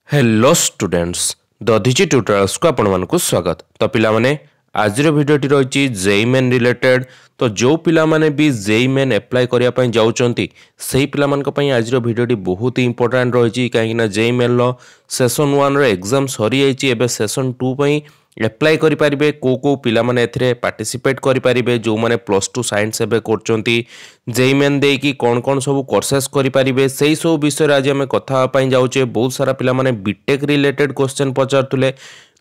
Hello students Dadhichi tutorials को आपण मानकु स्वागत। तो पिला माने आज भिडियोटी रही जेई मेन रिलेटेड। तो जो पिला माने भी जेई मेन एप्लाई करिया पई जाउचंती सेही पिला मानक पई आज भिडियोटी बहुत ही इंपोर्टेंट रही कहीं जेई मेन लो सेशन 1 रो एग्जाम सरी जाइए। एबे सेशन 2 पई एप्लाई करि परिबे को पिला माने एथरे पार्टिसिपेट करि परिबे जो माने +2 साइंस एबे करचंती जेई मेन दे कि कौन सब कोर्सेस करि परिबे सेही सब विषय आज हम कथा पई जाउचे। बहुत सारा पिला माने बीटेक रिलेटेड क्वेश्चन पचारतुले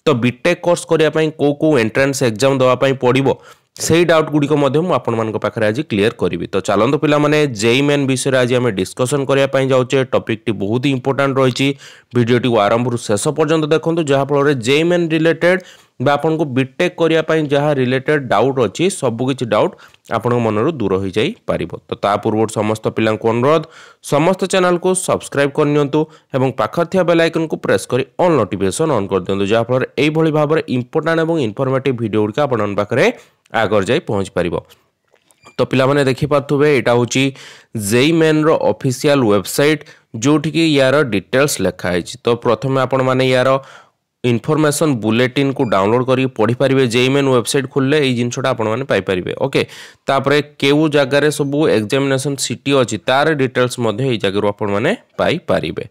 तो बीटेक कोर्स करिया पई को एंट्रेंस एग्जाम दवा पई पड़िबो सेही डाउट गुडी को मध्य आपण मानक पाखरे आज क्लियर करिवि। तो चलंतु पिला माने जेई मेन विषय आज हम डिस्कशन करिया पई जाउचे। टॉपिक टी बहुत ही इंपोर्टेंट रही वीडियोटी को आरंभ रु शेष पर्यंत देखंतु जहा फल जेई मेन रिलेटेड आपन को बीटेक करिया पई जहा रिलेटेड डाउट अछि सब किछि डाउट आपन मनरु दूर हो जाई पारिबो। तो ता पूर्व समस्त पिलां को अनुरोध समस्त चैनल को सब्सक्राइब करनियंतु एवं पाखर थिया बेल आइकन को प्रेस करी ऑल नोटिफिकेशन ऑन कर दियंतु जहा फल एई भली भाबरे इंपोर्टेंट एवं इन्फॉर्मेटिव वीडियो का आपन पाखरे आगर जाई पहुंच पारिबो। तो पिला माने देखि पाथुबे एटा होची जेई मेन रो ऑफिशियल वेबसाइट जोठी कि यार डिटेल्स लिखा है। तो प्रथमे आपण माने यार इनफॉरमेशन बुलेटिन को डाउनलोड करी पढ़ी पारिबे। जेई मेन वेबसाइट खुलले एई जिनसटा आपण माने पाई पारिबे। ओके तापरे केउ जगारे सब एग्जामिनेशन सिटी अछि तार डिटेल्स मध्ये एई जगारो आपण माने पाई पारिबे।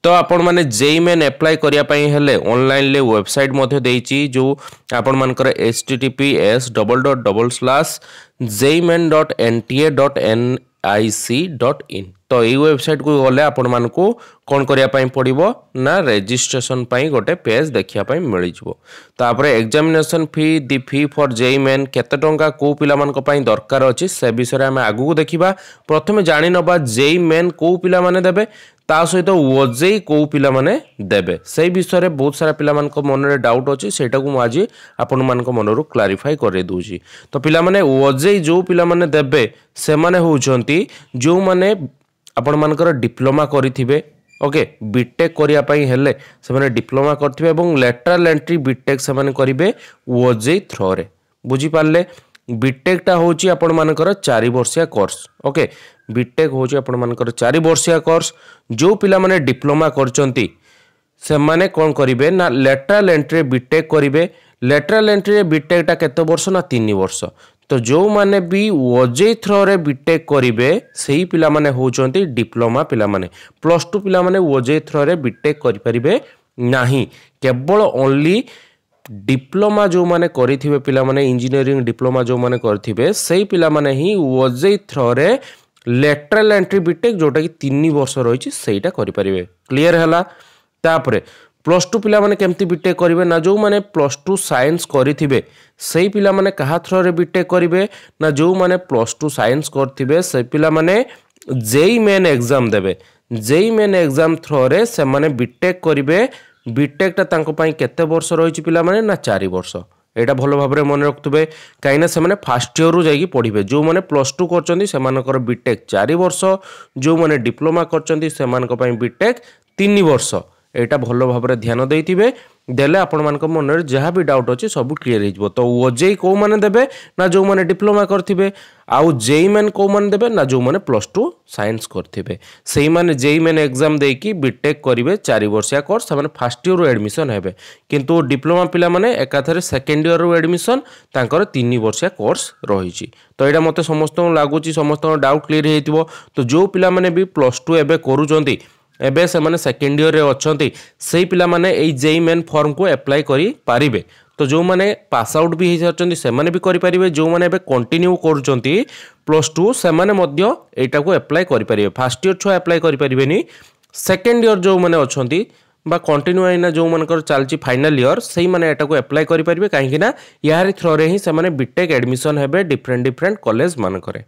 तो आपण माने जेई मेन अप्लाई करिया पई हेले ऑनलाइन ले वेबसाइट मध्ये देइची जो आपण मानकर https://jeimen.nta.nic.in। तो ये वेबसाइट को गले आपण मानकू कौन करिया पई पड़िबो ना रजिस्ट्रेशन पई गोटे पेज देखिया पई मिलि जिवो। तापरे एग्जामिनेशन फी दी फी फॉर जेई मेन केते टंका को पिला मानक पई दरकार अछि से विषय हम आगु देखिबा। प्रथमे जानि नबा जेई मेन को पिला माने देबे ता सहित ओजेई को पिला माने देबे सेही विषय रे बहुत सारा पिला मानक मन रे डाउट अछि सेटा को आज आपण मानक मनरु क्लैरिफाई करे दूची। तो पिला माने ओजेई जो पिला माने देबे से माने होउचंती जो माने आपण मानकर डिप्लोमा करिथिबे। ओके बीटेक करिया पई हेले से माने डिप्लोमा करथिबे एवं लेटरल एंट्री बीटेक से माने करिवे ओजेई थ्रो रे बुझी पारले। बीटेक टा होची आपण मानकर 4 वर्षिया कोर्स। ओके बीटेक होची आपण मानकर 4 वर्षिया कोर्स जो पिला माने डिप्लोमा करचंती से माने कोन करिवे ना लेटरल एंट्री बीटेक करिवे। लेटरल एंट्री बीटेक टा केते वर्ष ना 3 वर्ष। तो जो माने भी ओजेई थ्रो रे बीटेक करिवे सेही पिला माने होचंती डिप्लोमा पिला माने +2 पिला माने ओजेई थ्रो रे बीटेक करि परिबे नाही केवल ओनली डिप्लोमा जो माने करिथिबे पिला माने इंजीनियरिंग डिप्लोमा जो माने करथिबे सेही पिला माने ही ओजेई थ्रो रे लेटरल एंट्री बीटेक जोटा कि 3 वर्ष रहिछि सेहीटा करि परिबे। क्लियर हला। तापरे +2 पिला माने केमती बीटेक करिवे ना जो माने +2 साइंस करिथिबे सेही पिला माने कहा थ्रो रे बीटेक करिवे ना जो माने +2 साइंस करथिबे से पिला माने जेई मेन एग्जाम देबे। जेई मेन एग्जाम थ्रो रे से माने बीटेक करिवे। बीटेक ता तांको पई केते वर्ष रहिछि पिला माने ना 4 वर्ष। एटा भलो भाबरे मन रखतबे काइना से माने फर्स्ट ईयर रु जाई पढिबे। जो माने +2 करचंती से मानकर बीटेक 4 वर्ष जो माने डिप्लोमा करचंती से मानक पई बीटेक 3 वर्ष। एटा भलो भाबरे ध्यान देइथिबे देले आपण मानक मन रे जहा भी डाउट अछि सब क्लियर हे जबो। तो ओजेई को माने देबे ना जो माने डिप्लोमा करथिबे आउ जेई मेन को माने देबे ना जो माने +2 साइंस करथिबे सेही माने जेई मेन एग्जाम देई कि बीटेक करिवे 4 वर्षिया कोर्स माने फर्स्ट ईयर रो एडमिशन हेबे। किंतु डिप्लोमा पिला माने एकाथरे सेकंड ईयर रो एडमिशन तांकर 3 वर्षिया कोर्स रहिछि। तो एटा मते समस्त लागुची समस्त डाउट क्लियर हेतिबो। तो जो पिला माने भी +2 एबे करूचंती एबे से माने सेकंड ईयर रे अछंती सेही पिला माने एई जेई मेन फॉर्म को अप्लाई करी पारिबे। तो जो माने पास आउट भी हे जाचंती से माने भी करि पारिबे। जो माने एबे कंटिन्यू करूचंती +2 से माने मध्य एटा को अप्लाई करि पारिबे। फर्स्ट ईयर छुआ अप्लाई करि पारिबेनी। सेकंड ईयर जो माने अछंती बा कंटिन्यू आइना जो मानकर चालची फाइनल ईयर सेही माने एटा को अप्लाई करि पारिबे काहेकि ना यार थ्रो रे ही से माने बीटेक एडमिशन हेबे डिफरेंट कॉलेज मान करे।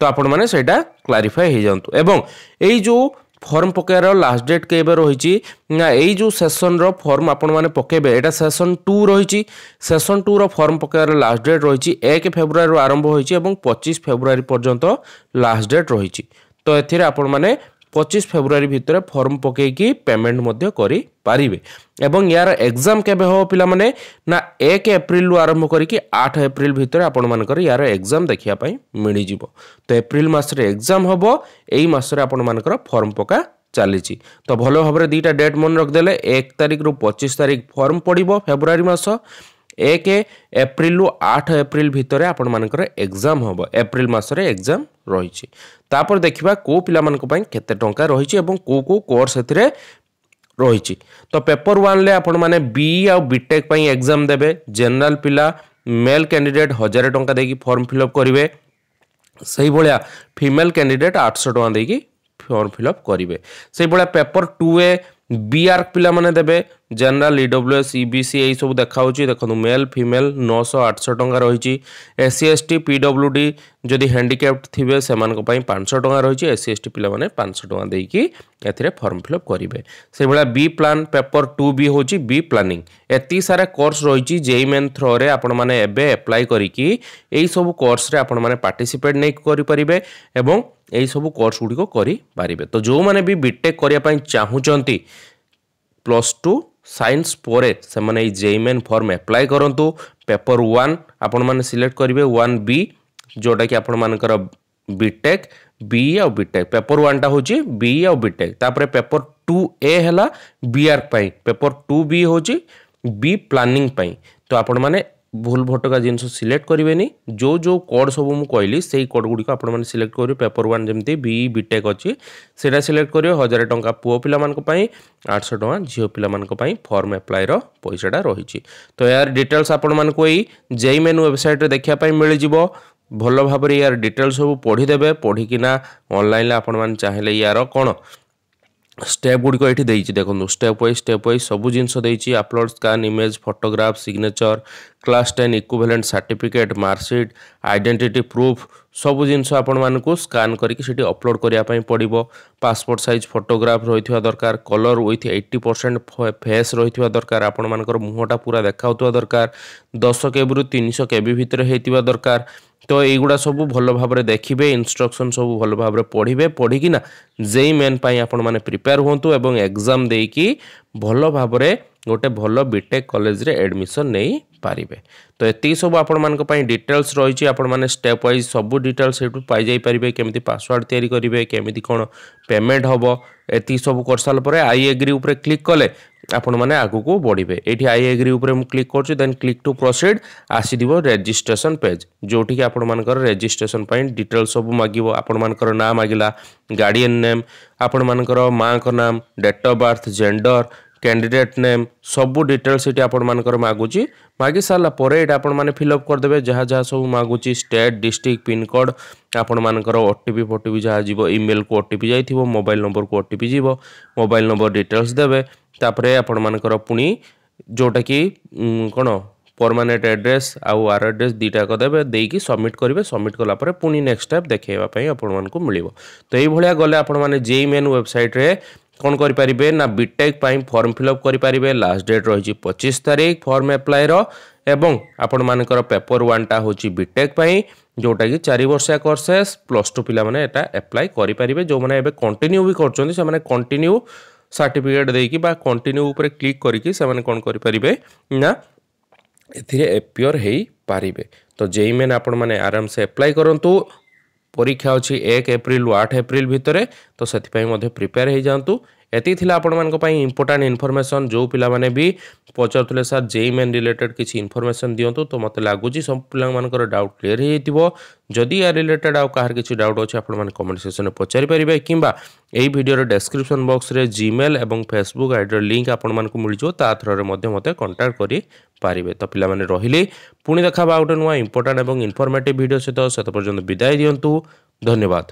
तो आपण माने सेटा क्लैरिफाई हे जानतु। एवं एई जो फॉर्म पकेर लास्ट डेट केबे रही ना यही जो सेशन रो फॉर्म आपण माने पकेबे एटा सेशन 2 रही। सेशन 2 रो फॉर्म पकेर लास्ट डेट रही 1 फेब्रुआरी आरंभ होईची एवं 25 फेब्रुआरी पर्यंत लास्ट डेट रही। तो एथिरे आपण माने 25 फेब्रुआरी भितर फॉर्म पकेकी पेमेंट मध्य करि पारिबे। एवं यार एग्जाम केबे हो पिला माने ना 1 एप्रिल रु आरंभ करिकि 8 एप्रिल भितर आपण मानकर यार एग्जाम देखिया पई मिलि जिवो। तो एप्रिल मास रे एग्जाम होबो एई मास रे आपण मानकर फॉर्म पका चली तो भल भाव दुईटा डेट मन रखिदे 1 तारिख रु 25 तारिख फॉर्म पड़ो फेब्रुआरी मास 1 एप्रिल रु 8 एप्रिल भितर आपण मानकर एग्जाम हम एप्रिल मासरे एग्जाम रही तापर देखा को पिला मानक पई केते टंका रही एवं को कोर्स एथिरे रही तो पेपर 1 ले आपण माने बी आ बीटेक पई एग्जाम देबे जनरल पिला मेल कैंडिडेट 1000 टंका देकी फॉर्म फिलअप करेंगे से भाया फीमेल कैंडिडेट 800 टंका देकी फॉर्म फिलअप करेंगे से भाया पेपर 2 बीआर्क पिला माने देबे जनरल ईडब्ल्यूएस ईबीसी यही सब देखा देखो मेल फीमेल 900-800 टंका रही एससी एसटी पीडब्ल्यूडी जदि हैंडिकैप्ड थिबे से 500 टंका रही एससी एसटी पिला माने 500 टंका देकी एथिरे फॉर्म फिलअप करेंगे से भाया बी प्लान पेपर 2 भी होची बी प्लानिंग एति सारा कोर्स रही जेई मेन थ्रो रे आपण माने एबे अप्लाई करिकी एई सब कोर्स रे आपण माने पार्टिसिपेट नै करि परिबे एवं एई सब कोर्स गुडी को करि परिबे तो जो माने भी बीटेक करिया पई चाहुचंती +2 साइंस पोरे से माने जेई मेन फॉर्म अप्लाई करंतु पेपर 1 आपण माने सिलेक्ट करिवे 1B जोटा कि आपण मानकर बीटेक बी आ बीटेक पेपर 1 टा होची बी आ बीटेक तापरे पेपर 2A हैला बीआर पई पेपर 2B होची बी प्लानिंग पई तो आपण माने भूल भटका जिनस सिलेक्ट करेंगे जो कोड सब मुझे कहली से कोड गुड़ी को आपने सिलेक्ट करेंगे पेपर 1 जमी बी बीटेक अच्छी से सिलेक्ट करेंगे 1000 टंका पुओ पिला 800 टंका झील पिला फॉर्म अप्लाई पैसाटा रही तो यार डिटेल्स आपण मानक जेई मेन वेबसाइट देखापी मिल जाव भल भाव यार डिटेल्स सब पढ़ीदे पढ़िकिना ऑनलाइन आपण मैंने चाहिए यार कौन स्टेप गुड़िक ये देखो स्टेप वाइज सब जिनस upload scan image photograph signature class 10 equivalent certificate marksheet identity proof सब जिनस आपण मानक स्कान करके अपलोड करने पड़ो पासपोर्ट साइज फोटोग्राफ रही दरकार कलर विथ 80% फेस रही दरकार आपण मानकर मुहटा पूरा देखा दरकार 10 KB रु 300 KB भितर होता दरकार तो युवा सब भल भाव देखिए इंस्ट्रक्शन सब भल भाव पढ़े पढ़िकिना जेई मेन पाई आपण माने प्रिपेयर होंतु एवं एग्जाम देकी भल भाव गोटे भल बीटेक कॉलेज रे एडमिशन नहीं पारिबे तो एति सब आपण मानक पई डिटेल्स रही आपण माने स्टेप वाइज सब डिटेल्स एटू पाई जाई परिबे केमिति पासवर्ड तयारी करिवे केमिति कोन पेमेंट हबो एति सब कर साल परे आई एग्री ऊपर क्लिक कले आपण माने आगु को बढ़िबे एठी आई एग्री ऊपर मु क्लिक करछु देन क्लिक टू प्रोसीड आसी दिबो रजिस्ट्रेशन पेज जोठी कि आपण मानकर रजिस्ट्रेशन पई डिटेल्स सब मागिबो आपण मानकर नाम मागिला गार्डियन नेम आपण मानकर मां को नाम date of birth gender candidate name सबू डिटेल्स ये आपण मानकर मागुची मागी सारा पर ये आपण माने फिलअप करदे जहाँ जहाँ सब मागुची स्टेट डिस्ट्रिक्ट पिन कोड आपण मानकर ओटीपी फोटीपी जहाँ जीवो ईमेल को ओटीपी जाइथिबो मोबाइल नंबर को ओटीपी जीवो मोबाइल नंबर डिटेल्स देबे तापरे आपण मानकर पुणी जोटा कि कौन परमानेंट एड्रेस आउ आर एड्रेस दुईटा देवे देकी सबमिट करेंगे सबमिट कलापर पुणी नेक्स्ट स्टेप देखाइवाई आपको मिल तो ये गले आपण माने जेई मेन वेबसाइट रे कौन करें ना बीटेक फॉर्म फिलअप करें लास्ट डेट रही 25 तारिख फॉर्म अप्लाई एवं आपण मानकर पेपर 1 टा होची बीटेक जोटा कि 4 वर्षिया कोर्सेस +2 पिला माने एटा अप्लाई करें जो मैंने कंटिन्यू भी कर कंटिन्यू सर्टिफिकेट देकी बा कंटिन्यू ऊपर क्लिक करके से कौन करें ना एथिरे एपियर हो पारिबे तो जेई मेन आपण माने आराम से अप्लाई करंतु परीक्षा अच्छी 1 एप्रिल 8 एप्रिल भितर तो से प्रिपेयर हो जातु एति थिला आपण मानक पई इंपोर्टेंट इनफॉरमेशन जो पिला माने भी पचारुले सर जेई मेन रिलेटेड किसी इनफॉरमेशन दियंतु तो मते लागुची सब पिला मानकर डाउट क्लियर हो जइतिबो जदि या रिलेटेड आउ काहर किसी डाउट अछि आपण माने कमेंट सेक्शन में पचारि परिबे किंबा एई वीडियो रे डिस्क्रिप्शन बॉक्स रे जीमेल एवं फेसबुक आईडी लिंक आपण मानक मिल जो ता थ्रो रे मते मते कांटेक्ट करि पारिबे तो पिला माने रहिले पुणी देखा गोटे नुआ इंपोर्टेंट एवं इनफॉर्मेटिव वीडियो सहित सेत पर्यंत विदाय दियंतु धन्यवाद।